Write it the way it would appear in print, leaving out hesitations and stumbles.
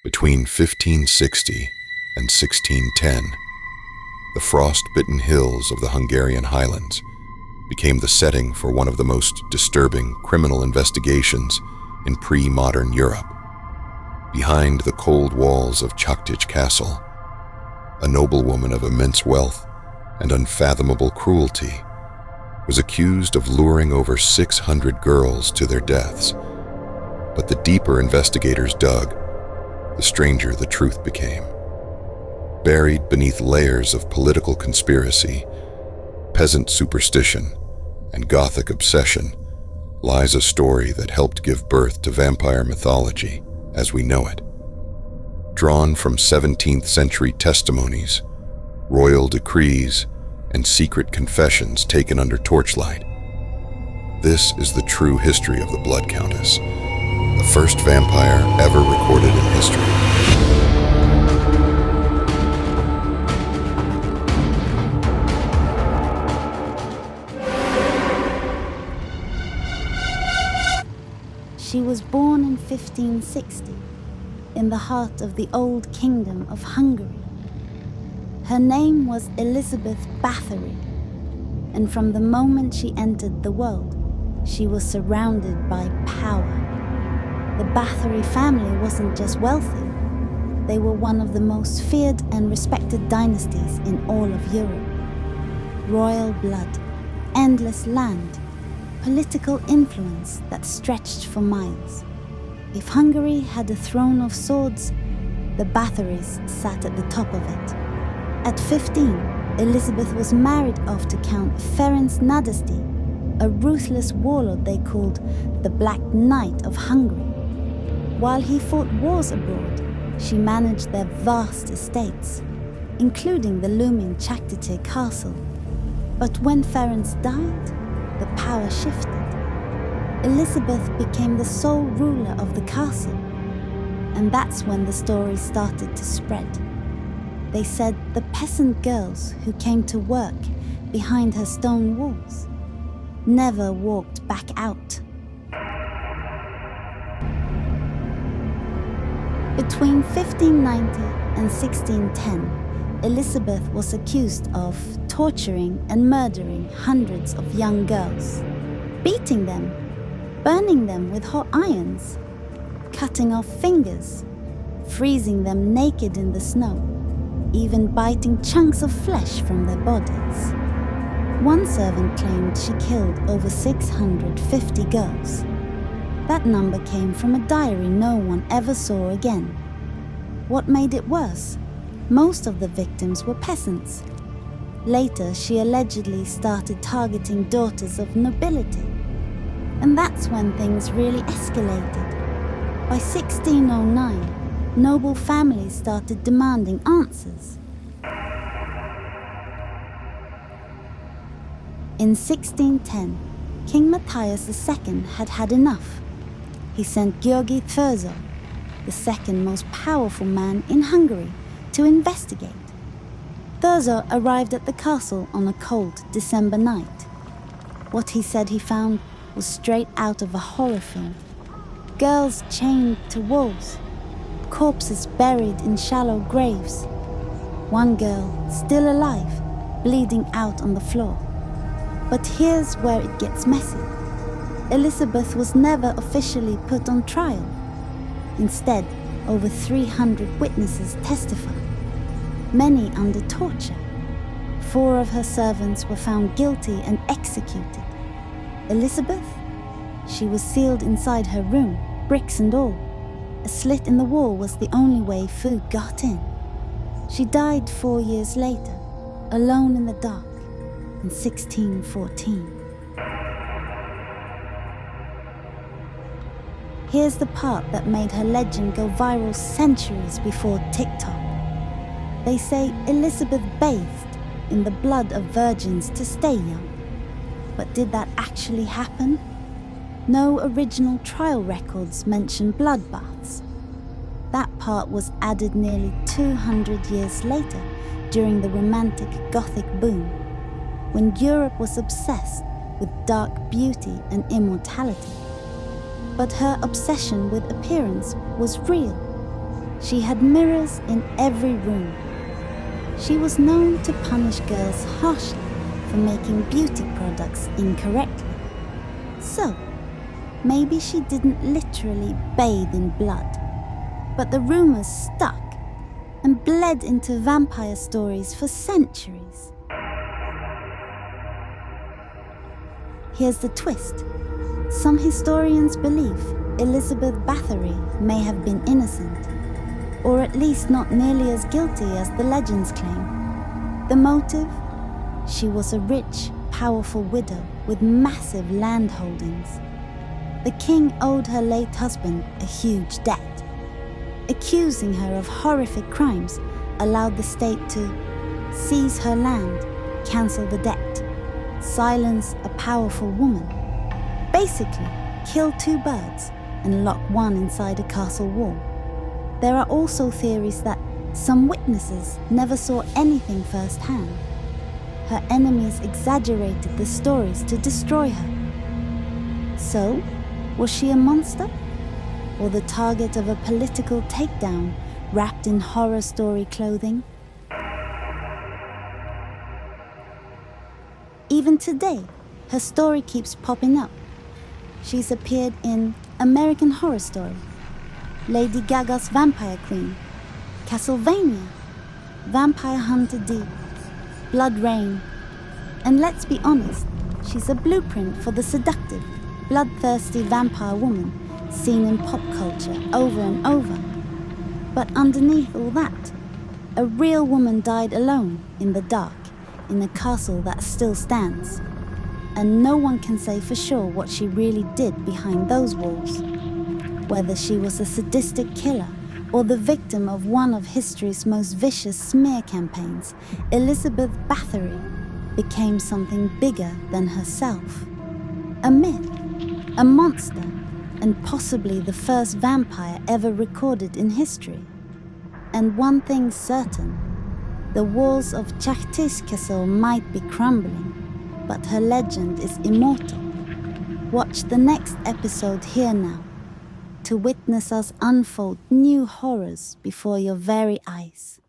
Between 1560 and 1610, the frost-bitten hills of the Hungarian highlands became the setting for one of the most disturbing criminal investigations in pre-modern Europe. Behind the cold walls of Čachtice Castle, a noblewoman of immense wealth and unfathomable cruelty was accused of luring over 600 girls to their deaths. But the deeper investigators dug, the stranger the truth became. Buried beneath layers of political conspiracy, peasant superstition, and Gothic obsession lies a story that helped give birth to vampire mythology as we know it. Drawn from 17th century testimonies, royal decrees, and secret confessions taken under torchlight, this is the true history of the Blood Countess, the first vampire ever recorded in history. She was born in 1560 in the heart of the old kingdom of Hungary. Her name was Erzsébet Báthory, and from the moment she entered the world, she was surrounded by power. The Báthory family wasn't just wealthy, they were one of the most feared and respected dynasties in all of Europe. Royal blood, endless land, political influence that stretched for miles. If Hungary had a throne of swords, the Báthorys sat at the top of it. At 15, Elizabeth was married off to Count Ferenc Nadasdy, a ruthless warlord they called the Black Knight of Hungary. While he fought wars abroad, she managed their vast estates, including the looming Čachtice castle. But when Ferenc died, the power shifted. Elizabeth became the sole ruler of the castle, and that's when the story started to spread. They said the peasant girls who came to work behind her stone walls never walked back out. Between 1590 and 1610, Elizabeth was accused of torturing and murdering hundreds of young girls, beating them, burning them with hot irons, cutting off fingers, freezing them naked in the snow, even biting chunks of flesh from their bodies. One servant claimed she killed over 650 girls. That number came from a diary no one ever saw again. What made it worse? Most of the victims were peasants. Later, she allegedly started targeting daughters of nobility. And that's when things really escalated. By 1609, noble families started demanding answers. In 1610, King Matthias II had had enough. He sent György Thurzó, the second most powerful man in Hungary, to investigate. Thurzó arrived at the castle on a cold December night. What he said he found was straight out of a horror film. Girls chained to walls, corpses buried in shallow graves, one girl still alive, bleeding out on the floor. But here's where it gets messy. Elizabeth was never officially put on trial. Instead, over 300 witnesses testified, many under torture. 4 of her servants were found guilty and executed. Elizabeth? She was sealed inside her room, bricks and all. A slit in the wall was the only way food got in. She died 4 years later, alone in the dark, in 1614. Here's the part that made her legend go viral centuries before TikTok. They say Elizabeth bathed in the blood of virgins to stay young. But did that actually happen? No original trial records mention blood baths. That part was added nearly 200 years later during the Romantic Gothic boom, when Europe was obsessed with dark beauty and immortality. But her obsession with appearance was real. She had mirrors in every room. She was known to punish girls harshly for making beauty products incorrectly. So, maybe she didn't literally bathe in blood, but the rumors stuck and bled into vampire stories for centuries. Here's the twist. Some historians believe Erzsébet Báthory may have been innocent, or at least not nearly as guilty as the legends claim. The motive? She was a rich, powerful widow with massive land holdings. The king owed her late husband a huge debt. Accusing her of horrific crimes allowed the state to seize her land, cancel the debt, silence a powerful woman, basically kill two birds and lock one inside a castle wall. There are also theories that some witnesses never saw anything firsthand. Her enemies exaggerated the stories to destroy her. So, was she a monster? Or the target of a political takedown wrapped in horror story clothing? Even today, her story keeps popping up. She's appeared in American Horror Story, Lady Gaga's Vampire Queen, Castlevania, Vampire Hunter D, Blood Rain, and let's be honest, she's a blueprint for the seductive, bloodthirsty vampire woman seen in pop culture over and over. But underneath all that, a real woman died alone in the dark in a castle that still stands. And no one can say for sure what she really did behind those walls. Whether she was a sadistic killer or the victim of one of history's most vicious smear campaigns, Erzsébet Báthory became something bigger than herself. A myth, a monster, and possibly the first vampire ever recorded in history. And one thing's certain, the walls of Čachtice castle might be crumbling, but her legend is immortal. Watch the next episode here now, to witness us unfold new horrors before your very eyes.